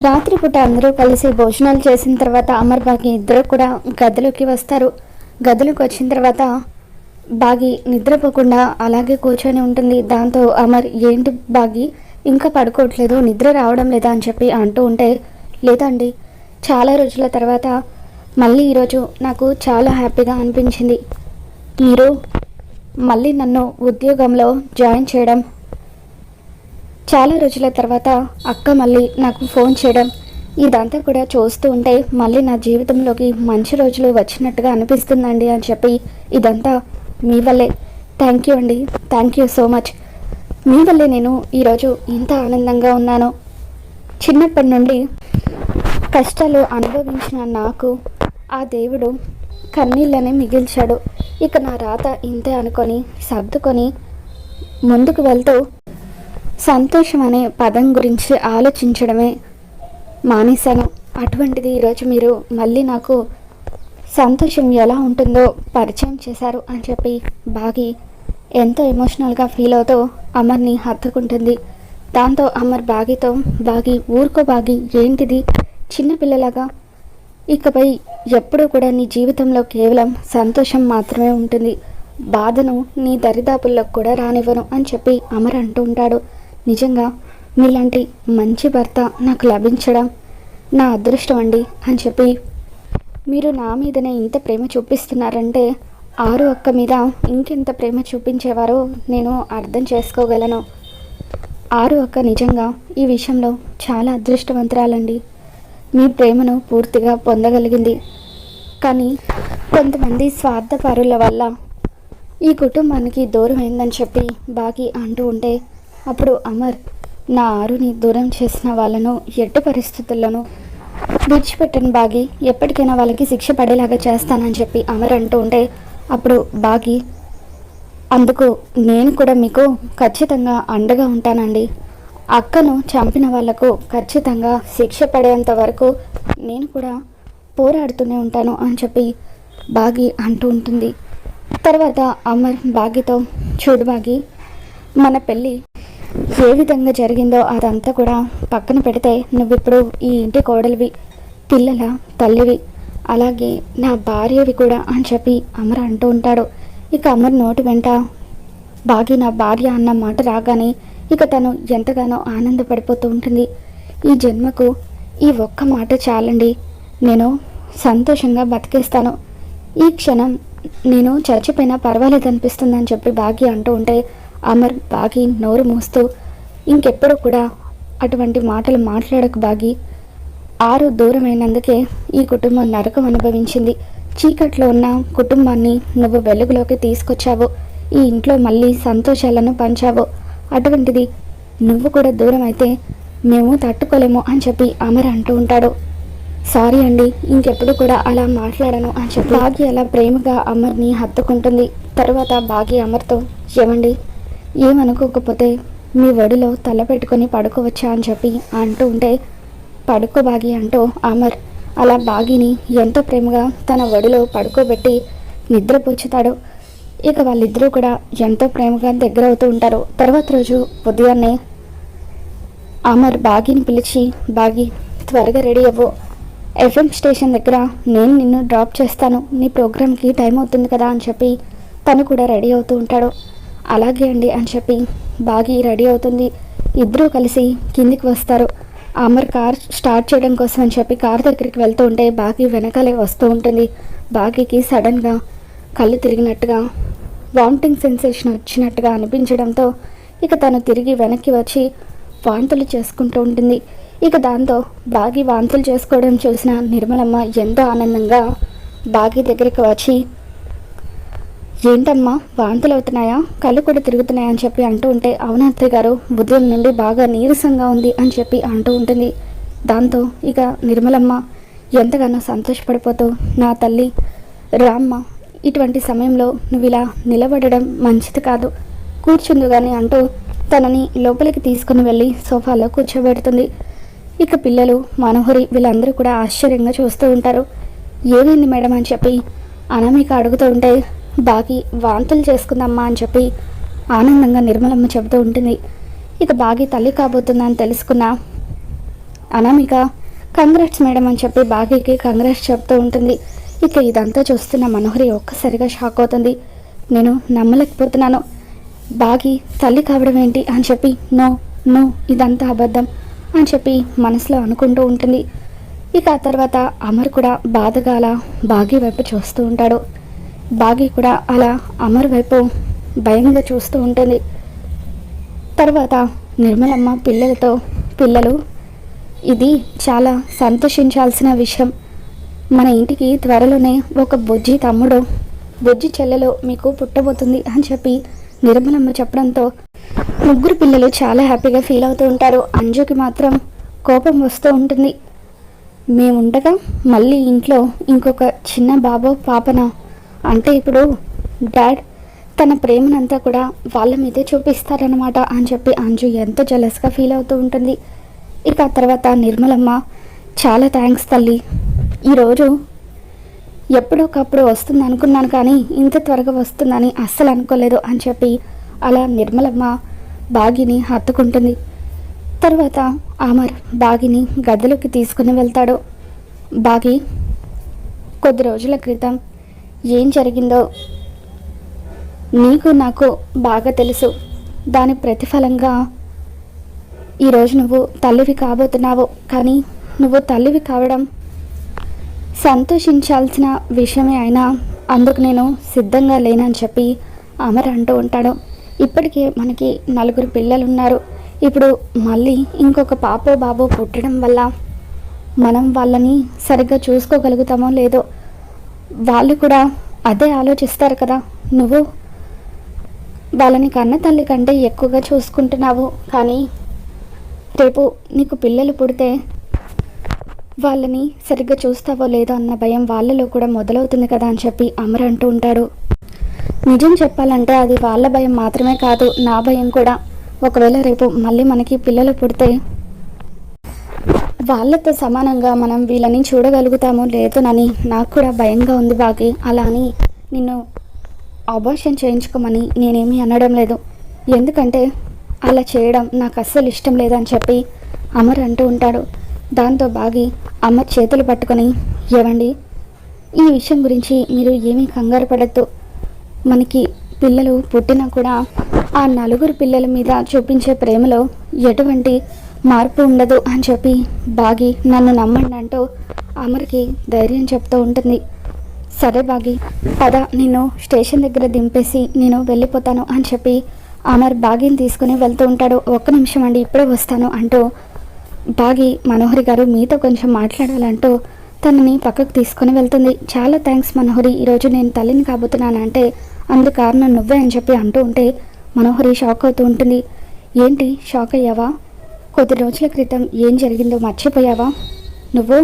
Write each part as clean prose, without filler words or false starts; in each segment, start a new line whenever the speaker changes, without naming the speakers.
రాత్రిపూట అందరూ కలిసి భోజనాలు చేసిన తర్వాత అమర్ బాగి ఇద్దరు కూడా గదిలోకి వస్తారు. గదిలోకి వచ్చిన తర్వాత బాగి నిద్రపోకుండా అలాగే కూర్చొని ఉంటుంది. దాంతో అమర్, ఏంటి బాగి ఇంకా పడుకోవట్లేదు, నిద్ర రావడం లేదా అని చెప్పి అంటూ ఉంటే, లేదండి, చాలా రోజుల తర్వాత మళ్ళీ ఈరోజు నాకు చాలా హ్యాపీగా అనిపించింది. మీరు మళ్ళీ నన్ను ఉద్యోగంలో జాయిన్ చేయడం, చాలా రోజుల తర్వాత అక్క మళ్ళీ నాకు ఫోన్ చేయడం, ఇదంతా కూడా చూస్తూ ఉంటే మళ్ళీ నా జీవితంలోకి మంచి రోజులు వచ్చినట్టుగా అనిపిస్తుందండి అని చెప్పి, ఇదంతా మీ వల్లే, థ్యాంక్ యూ అండి, థ్యాంక్ యూ సో మచ్. మీ వల్లే నేను ఈరోజు ఇంత ఆనందంగా ఉన్నాను. చిన్నప్పటి నుండి కష్టాలు అనుభవించిన నాకు ఆ దేవుడు కన్నీళ్ళని మిగిల్చాడు. ఇక నా రాత ఇంతే అనుకొని సర్దుకొని ముందుకు వెళ్తూ సంతోషం అనే పదం గురించి ఆలోచించడమే మానేశాను. అటువంటిది ఈరోజు మీరు మళ్ళీ నాకు సంతోషం ఎలా ఉంటుందో పరిచయం చేశారు అని చెప్పి బాగి ఎంతో ఎమోషనల్గా ఫీల్ అవుతూ అమర్ని హత్తుకుంటుంది. దాంతో అమర్ బాగితో, బాగి ఊరుకో బాగి, ఏంటిది చిన్నపిల్లలాగా, ఇకపై ఎప్పుడూ కూడా నీ జీవితంలో కేవలం సంతోషం మాత్రమే ఉంటుంది, బాధను నీ దరిదాపుల్లోకి కూడా రానివ్వను అని చెప్పి అమర్ అంటూ ఉంటాడు. నిజంగా మీలాంటి మంచి భర్త నాకు లభించడం నా అదృష్టం అండి అని చెప్పి, మీరు నా మీదనే ఇంత ప్రేమ చూపిస్తున్నారంటే ఆరు అక్క మీద ఇంకెంత ప్రేమ చూపించేవారో నేను అర్థం చేసుకోగలను. ఆరు అక్క నిజంగా ఈ విషయంలో చాలా అదృష్టవంతురాలండి. మీ ప్రేమను పూర్తిగా పొందగలిగింది. కానీ కొంతమంది స్వార్థపరుల వల్ల ఈ కుటుంబానికి దూరం అయిందని చెప్పి బాగి అంటూ ఉంటే, అప్పుడు అమర్, నా ఆరుని దూరం చేసిన వాళ్ళను ఎట్టి పరిస్థితుల్లోనూ విడిచిపెట్టను బాగి, ఎప్పటికైనా వాళ్ళకి శిక్ష పడేలాగా చేస్తానని చెప్పి అమర్ అంటూ ఉంటే, అప్పుడు బాగి, అందుకు నేను కూడా మీకు ఖచ్చితంగా అండగా ఉంటానండి. అక్కను చంపిన వాళ్లకు ఖచ్చితంగా శిక్ష పడేంత వరకు నేను కూడా పోరాడుతూనే ఉంటాను అని చెప్పి బాగి అంటూ ఉంటుంది. తర్వాత అమర్ బాగితో, చూడు బాగి, మన పెళ్ళి ఏ విధంగా జరిగిందో అదంతా కూడా పక్కన పెడితే నువ్విప్పుడు ఈ ఇంటి కోడలివి, పిల్లల తల్లివి, అలాగే నా భార్యవి కూడా అని చెప్పి అమర్ అంటూ ఉంటాడు. ఇక అమర్ నోటి వెంట బాగి నా భార్య అన్న మాట రాగానే ఇక తను ఎంతగానో ఆనందపడిపోతూ ఉంటుంది. ఈ జన్మకు ఈ ఒక్క మాట చాలండి, నేను సంతోషంగా బతికేస్తాను, ఈ క్షణం నేను చచ్చిపోయినా పర్వాలేదు అనిపిస్తుందని చెప్పి బాగి అంటూ ఉంటే, అమర్ బాగి నోరు మూస్తూ, ఇంకెప్పుడు కూడా అటువంటి మాటలు మాట్లాడకు బాగి, ఆరు దూరమైనందుకే ఈ కుటుంబం నరకం అనుభవించింది. చీకట్లో ఉన్న కుటుంబాన్ని నువ్వు వెలుగులోకి తీసుకొచ్చావు, ఈ ఇంట్లో మళ్ళీ సంతోషాలను పంచావు, అటువంటిది నువ్వు కూడా దూరం అయితే మేము తట్టుకోలేము అని చెప్పి అమర్ అంటూ ఉంటాడు. సారీ అండి, ఇంకెప్పుడు కూడా అలా మాట్లాడను అని చెప్పి బాగి అలా ప్రేమగా అమర్ని హత్తుకుంటుంది. తర్వాత బాగి అమర్తో, ఏమండి, ఏమనుకోకపోతే మీ ఒడిలో తల పెట్టుకొని పడుకోవచ్చా అని చెప్పి అంటూ ఉంటే, పడుకో బాగి అంటూ అమర్ అలా బాగిని ఎంతో ప్రేమగా తన ఒడిలో పడుకోబెట్టి నిద్రపుచ్చుతాడు. ఇక వాళ్ళిద్దరూ కూడా ఎంతో ప్రేమగా దగ్గర అవుతూ ఉంటారు. తర్వాత రోజు ఉదయాన్నే అమర్ బాగిని పిలిచి, బాగి త్వరగా రెడీ అవ్వు, ఎఫ్ఎం స్టేషన్ దగ్గర నేను నిన్ను డ్రాప్ చేస్తాను, నీ ప్రోగ్రామ్కి టైం అవుతుంది కదా అని చెప్పి తను కూడా రెడీ అవుతూ ఉంటాడు. అలాగే అండి అని చెప్పి బాగి రెడీ అవుతుంది. ఇద్దరూ కలిసి కిందికి వస్తారు. అమర్ కార్ స్టార్ట్ చేయడం కోసం అని చెప్పి కార్ దగ్గరికి వెళ్తూ ఉంటే బాగి వెనకాలే వస్తూ ఉంటుంది. బాగికి సడన్గా కళ్ళు తిరిగినట్టుగా, వామిటింగ్ సెన్సేషన్ వచ్చినట్టుగా అనిపించడంతో ఇక తను తిరిగి వెనక్కి వచ్చి వాంతులు చేసుకుంటూ ఉంటుంది. ఇక దాంతో బాగి వాంతులు చేసుకోవడం చూసిన నిర్మలమ్మ ఎంతో ఆనందంగా బాగి దగ్గరికి వచ్చి, ఏంటమ్మా వాంతులు అవుతున్నాయా, కళ్ళు కూడా తిరుగుతున్నాయా అని చెప్పి అంటూ ఉంటే, అవునా అత్తయ్య గారు, ఉదయం నుండి బాగా నీరసంగా ఉంది అని చెప్పి అంటూ ఉంటుంది. దాంతో ఇక నిర్మలమ్మ ఎంతగానో సంతోషపడిపోతూ, నా తల్లి రామ్మ, ఇటువంటి సమయంలో నువ్వు ఇలా నిలబడడం మంచిది కాదు, కూర్చుందు కానీ అంటూ తనని లోపలికి తీసుకుని వెళ్ళి సోఫాలో కూర్చోబెడుతుంది. ఇక పిల్లలు, మనోహరి వీళ్ళందరూ కూడా ఆశ్చర్యంగా చూస్తూ ఉంటారు. ఏమైంది మేడం అని చెప్పి అనామిక అడుగుతూ ఉంటే, బాగి వాంతులు చేసుకుందమ్మా అని చెప్పి ఆనందంగా నిర్మలమ్మ చెబుతూ ఉంటుంది. ఇక బాగి తల్లి కాబోతుందని తెలుసుకున్న అనామిక కంగ్రాట్స్ మేడం అని చెప్పి బాగీకి కంగ్రాట్స్ చెప్తూ ఉంటుంది. ఇక ఇదంతా చూస్తున్న మనోహరి ఒక్కసారిగా షాక్ అవుతుంది. నేను నమ్మలేకపోతున్నాను, బాగి తల్లి కావడం ఏంటి అని చెప్పి నో నో ఇదంతా అబద్ధం అని చెప్పి మనసులో అనుకుంటూ ఉంటుంది. ఇక ఆ తర్వాత అమర్ కూడా బాధగా అలా బాగి వైపు చూస్తూ ఉంటాడు. బాగి కూడా అలా అమర్ వైపు భయంగా చూస్తూ ఉంటుంది. తర్వాత నిర్మలమ్మ పిల్లలతో, పిల్లలు ఇది చాలా సంతోషించాల్సిన విషయం, మన ఇంటికి త్వరలోనే ఒక బుజ్జి తమ్ముడు బుజ్జి చెల్లెలు మీకు పుట్టబోతుంది అని చెప్పి నిర్మలమ్మ చెప్పడంతో ముగ్గురు పిల్లలు చాలా హ్యాపీగా ఫీల్ అవుతూ ఉంటారు. అంజుకి మాత్రం కోపం వస్తూ ఉంటుంది. మేముండగా మళ్ళీ ఇంట్లో ఇంకొక చిన్న బాబో పాపన, అంటే ఇప్పుడు డాడ్ తన ప్రేమనంతా కూడా వాళ్ళ మీదే చూపిస్తారనమాట అని చెప్పి అంజు ఎంతో జలస్గా ఫీల్ అవుతూ ఉంటుంది. ఇక ఆ తర్వాత నిర్మలమ్మ చాలా థ్యాంక్స్ తల్లి, ఈరోజు ఎప్పుడొకప్పుడు వస్తుంది అనుకున్నాను కానీ ఇంత త్వరగా వస్తుందని అస్సలు అనుకోలేదు అని చెప్పి అలా నిర్మలమ్మ బాగిని హత్తుకుంటుంది. తర్వాత అమర్ బాగిని గదిలోకి తీసుకుని వెళ్తాడు. బాగి కొద్ది రోజుల క్రితం ఏం జరిగిందో నీకు నాకు బాగా తెలుసు, దాని ప్రతిఫలంగా ఈరోజు నువ్వు తల్లివి కాబోతున్నావు. కానీ నువ్వు తల్లివి కావడం సంతోషించాల్సిన విషయమే అయినా అందుకు నేను సిద్ధంగా లేనని చెప్పి అమర్ అంటూ ఉంటాడు. ఇప్పటికే మనకి 4 పిల్లలు ఉన్నారు, ఇప్పుడు మళ్ళీ ఇంకొక పాపో బాబో పుట్టడం వల్ల మనం వాళ్ళని సరిగ్గా చూసుకోగలుగుతామో లేదో, వాళ్ళు కూడా అదే ఆలోచిస్తారు కదా. నువ్వు వాళ్ళని కన్న తల్లి కంటే ఎక్కువగా చూసుకుంటున్నావు, కానీ రేపు నీకు పిల్లలు పుడితే వాళ్ళని సరిగ్గా చూస్తావో లేదో అన్న భయం వాళ్ళలో కూడా మొదలవుతుంది కదా అని చెప్పి అమర్ అంటూ ఉంటాడు. నిజం చెప్పాలంటే అది వాళ్ళ భయం మాత్రమే కాదు, నా భయం కూడా. ఒకవేళ రేపు మళ్ళీ మనకి పిల్లలు పుడితే వాళ్ళతో సమానంగా మనం వీళ్ళని చూడగలుగుతామో లేదోనని నాకు కూడా భయంగా ఉంది బాగి. అలా అని నిన్ను అబార్షన్ చేయించుకోమని నేనేమీ అనడం లేదు, ఎందుకంటే అలా చేయడం నాకు అస్సలు ఇష్టం లేదని చెప్పి అమర్ అంటూ ఉంటాడు. దాంతో బాగి అమర్ చేతులు పట్టుకొని, ఏవండి ఈ విషయం గురించి మీరు ఏమీ కంగారు పడద్దు, మనకి పిల్లలు పుట్టినా కూడా ఆ 4 పిల్లల మీద చూపించే ప్రేమలో ఎటువంటి మార్పు ఉండదు అని చెప్పి బాగి నన్ను నమ్మండి అంటూ అమర్కి ధైర్యం చెప్తూ ఉంటుంది. సరే బాగి పద, నిన్ను స్టేషన్ దగ్గర దింపేసి నేను వెళ్ళిపోతాను అని చెప్పి అమర్ బాగిని తీసుకుని వెళ్తూ ఉంటాడు. ఒక్క నిమిషం అండి ఇప్పుడే వస్తాను అంటూ బాగి మనోహరి గారు మీతో కొంచెం మాట్లాడాలంటూ తనని పక్కకు తీసుకొని వెళ్తుంది. చాలా థ్యాంక్స్ మనోహరి, ఈరోజు నేను తల్లిని కాబోతున్నాను అంటే అందుకు కారణం నువ్వే అని చెప్పి అంటూ ఉంటే మనోహరి షాక్ అవుతూ ఉంటుంది. ఏంటి షాక్ అయ్యావా? కొద్ది రోజుల క్రితం ఏం జరిగిందో మర్చిపోయావా? నువ్వు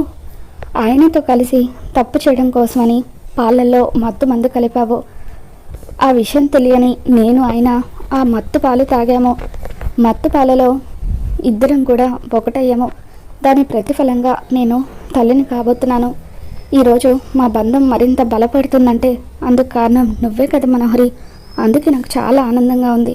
ఆయనతో కలిసి తప్పు చేయడం కోసమని పాలల్లో మత్తు మందు కలిపావు. ఆ విషయం తెలియని నేను ఆయన ఆ మత్తు పాలు తాగాము, మత్తు పాలలో ఇద్దరం కూడా ఒకటయ్యాము. దాని ప్రతిఫలంగా నేను తల్లిని కాబోతున్నాను. ఈరోజు మా బంధం మరింత బలపడుతుందంటే అందుకు కారణం నువ్వే కదా మనోహరి, అందుకే నాకు చాలా ఆనందంగా ఉంది.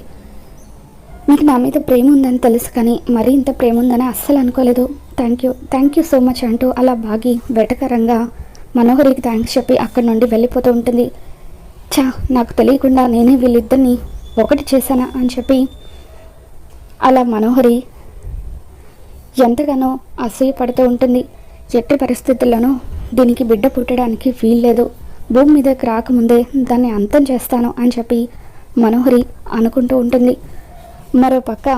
నీకు నా మీద ప్రేమ ఉందని తెలుసు కానీ మరీ ఇంత ప్రేమ ఉందని అస్సలు అనుకోలేదు. థ్యాంక్ యూ సో మచ్ అంటూ అలా బాగి వెటకరంగా మనోహరికి థ్యాంక్స్ చెప్పి అక్కడి నుండి వెళ్ళిపోతూ ఉంటుంది. నాకు తెలియకుండా నేనే వీళ్ళిద్దరిని ఒకటి చేశానా అని చెప్పి అలా మనోహరి ఎంతగానో అసూయపడుతూ ఉంటుంది. ఎట్టి పరిస్థితుల్లోనూ దీనికి బిడ్డ పుట్టడానికి వీల్లేదు, భూమి మీదకి రాకముందే దాన్ని అంతం చేస్తాను అని చెప్పి మనోహరి అనుకుంటూ ఉంటుంది. మరోపక్క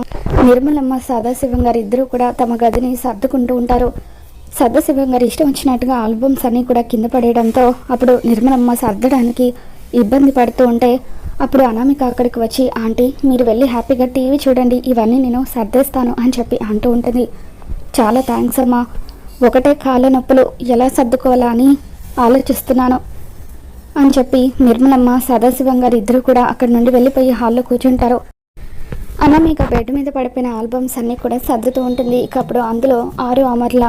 నిర్మలమ్మ సదాశివం గారు ఇద్దరూ కూడా తమ గదిని సర్దుకుంటూ ఉంటారు. సదాశివం గారు ఇష్టం వచ్చినట్టుగా ఆల్బమ్స్ అన్నీ కూడా కింద పడేయడంతో అప్పుడు నిర్మలమ్మ సర్దడానికి ఇబ్బంది పడుతూ ఉంటే అప్పుడు అనామిక అక్కడికి వచ్చి, ఆంటీ మీరు వెళ్ళి హ్యాపీగా టీవీ చూడండి, ఇవన్నీ నేను సర్దేస్తాను అని చెప్పి అంటూ ఉంటుంది. చాలా థ్యాంక్స్ అమ్మా, ఒకటే కాళ్ళ నొప్పులు ఎలా సర్దుకోవాలా అని ఆలోచిస్తున్నాను అని చెప్పి నిర్మలమ్మ సదాశివం గారు ఇద్దరు కూడా అక్కడి నుండి వెళ్ళిపోయి హాల్లో కూర్చుంటారు. అనామిక బెడ్ మీద పడిపోయిన ఆల్బమ్స్ అన్నీ కూడా సర్దుతూ ఉంటుంది. ఇక అప్పుడు అందులో ఆరు అమర్ల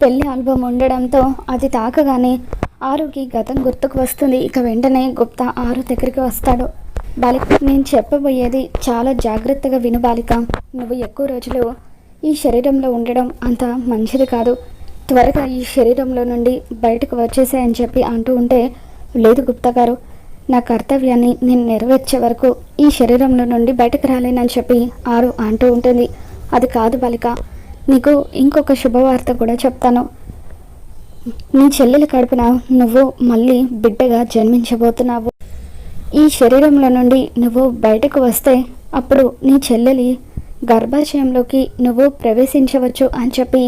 పెళ్లి ఆల్బమ్ ఉండడంతో అది తాకగానే ఆరుకి గతం గుర్తుకు వస్తుంది. ఇక వెంటనే గుప్తా ఆరు దగ్గరికి వస్తాడు. బాలిక, నేను చెప్పబోయేది చాలా జాగ్రత్తగా విను బాలిక, నువ్వు ఎక్కువ రోజులు ఈ శరీరంలో ఉండడం అంత మంచిది కాదు, త్వరగా ఈ శరీరంలో నుండి బయటకు వచ్చేసాయని చెప్పి అంటూ ఉంటే, లేదు గుప్తా గారు, నా కర్తవ్యాన్ని నేను నెరవేర్చే వరకు ఈ శరీరంలో నుండి బయటకు రాలేనని చెప్పి ఆరు అంటూ ఉంటుంది. అది కాదు బాలిక, నీకు ఇంకొక శుభవార్త కూడా చెప్తాను. నీ చెల్లెల కడుపున నువ్వు మళ్ళీ బిడ్డగా జన్మించబోతున్నావు. ఈ శరీరంలో నుండి నువ్వు బయటకు వస్తే అప్పుడు నీ చెల్లెలి గర్భాశయంలోకి నువ్వు ప్రవేశించవచ్చు అని చెప్పి,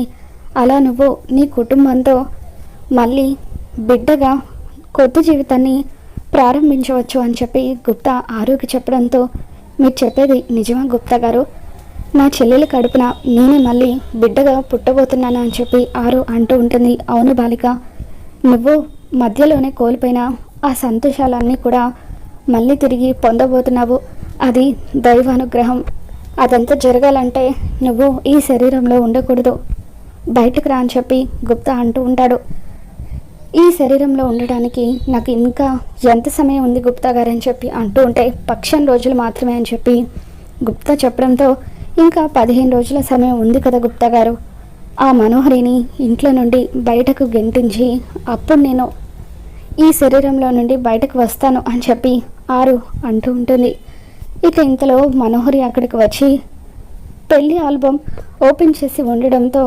అలా నువ్వు నీ కుటుంబంతో మళ్ళీ బిడ్డగా కొత్త జీవితాన్ని ప్రారంభించవచ్చు అని చెప్పి గుప్తా ఆరుకి చెప్పడంతో, మీరు చెప్పేది నిజమా గుప్తా గారు? నా చెల్లెల కడుపున నేనే మళ్ళీ బిడ్డగా పుట్టబోతున్నాను అని చెప్పి ఆరు అంటూ ఉంటుంది. అవును బాలిక, నువ్వు మధ్యలోనే కోల్పోయిన ఆ సంతోషాలన్నీ కూడా మళ్ళీ తిరిగి పొందబోతున్నావు. అది దైవానుగ్రహం. అదంతా జరగాలంటే నువ్వు ఈ శరీరంలో ఉండకూడదు, బయటకు రా అని చెప్పి గుప్తా అంటూ ఉంటాడు. ఈ శరీరంలో ఉండడానికి నాకు ఇంకా ఎంత సమయం ఉంది గుప్తా గారు అని చెప్పి అంటూ ఉంటే, 15 రోజులు మాత్రమే అని చెప్పి గుప్తా చెప్పడంతో, ఇంకా 15 రోజుల సమయం ఉంది కదా గుప్తా గారు, ఆ మనోహరిని ఇంట్లో నుండి బయటకు గెంటించి అప్పుడు నేను ఈ శరీరంలో నుండి బయటకు వస్తాను అని చెప్పి ఆరు అంటూ ఉంటుంది. ఇక ఇంతలో మనోహరి అక్కడికి వచ్చి పెళ్లి ఆల్బమ్ ఓపెన్ చేసి ఉండడంతో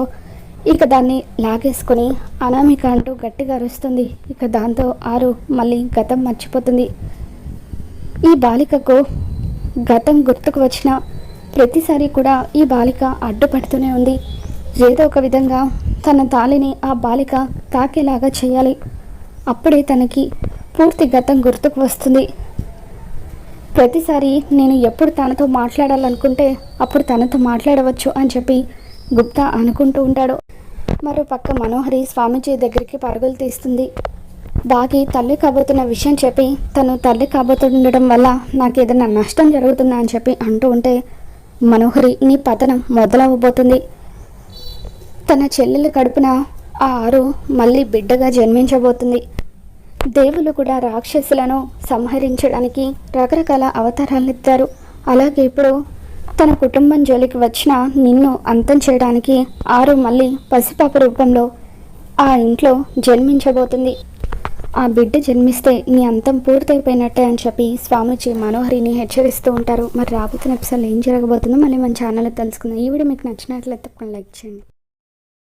ఇక దాన్ని లాగేసుకొని అనామిక అంటూ గట్టిగా అరుస్తుంది. ఇక దాంతో ఆరు మళ్ళీ గతం మర్చిపోతుంది. ఈ బాలికకు గతం గుర్తుకు వచ్చిన ప్రతిసారి కూడా ఈ బాలిక అడ్డుపడుతూనే ఉంది. ఏదో ఒక విధంగా తన తాళిని ఆ బాలిక తాకేలాగా చేయాలి, అప్పుడే తనకి పూర్తి గతం గుర్తుకు వస్తుంది. ప్రతిసారి నేను ఎప్పుడు తనతో మాట్లాడాలనుకుంటే అప్పుడు తనతో మాట్లాడవచ్చు అని చెప్పి గుప్తా అనుకుంటూ ఉంటాడు. మరో పక్క మనోహరి స్వామీజీ దగ్గరికి పరుగులు తీస్తుంది. బాగి తల్లి కాబోతున్న విషయం చెప్పి, తను తల్లి కాబోతుండడం వల్ల నాకు ఏదైనా నష్టం జరుగుతుందా అని చెప్పి అంటూ ఉంటే, మనోహరి నీ పతనం మొదలవ్వబోతుంది. తన చెల్లెల కడుపున ఆ ఆరు మళ్ళీ బిడ్డగా జన్మించబోతుంది. దేవుళ్ళు కూడా రాక్షసులను సంహరించడానికి రకరకాల అవతారాలు ఎత్తారు. అలాగే ఇప్పుడు తన కుటుంబం జోలికి వచ్చిన నిన్ను అంతం చేయడానికి ఆరు మళ్ళీ పసిపాప రూపంలో ఆ ఇంట్లో జన్మించబోతుంది. ఆ బిడ్డ జన్మిస్తే నీ అంతం పూర్తయిపోయినట్టే అని చెప్పి స్వామీజీ మనోహరిని హెచ్చరిస్తూ ఉంటారు. మరి రాబోతున్న ఎపిసోడ్లో ఏం జరగబోతుందో మళ్ళీ మన ఛానల్లో తెలుసుకుందాం. ఈ వీడియో మీకు నచ్చినట్లయితే తప్పకుండా లైక్ చేయండి.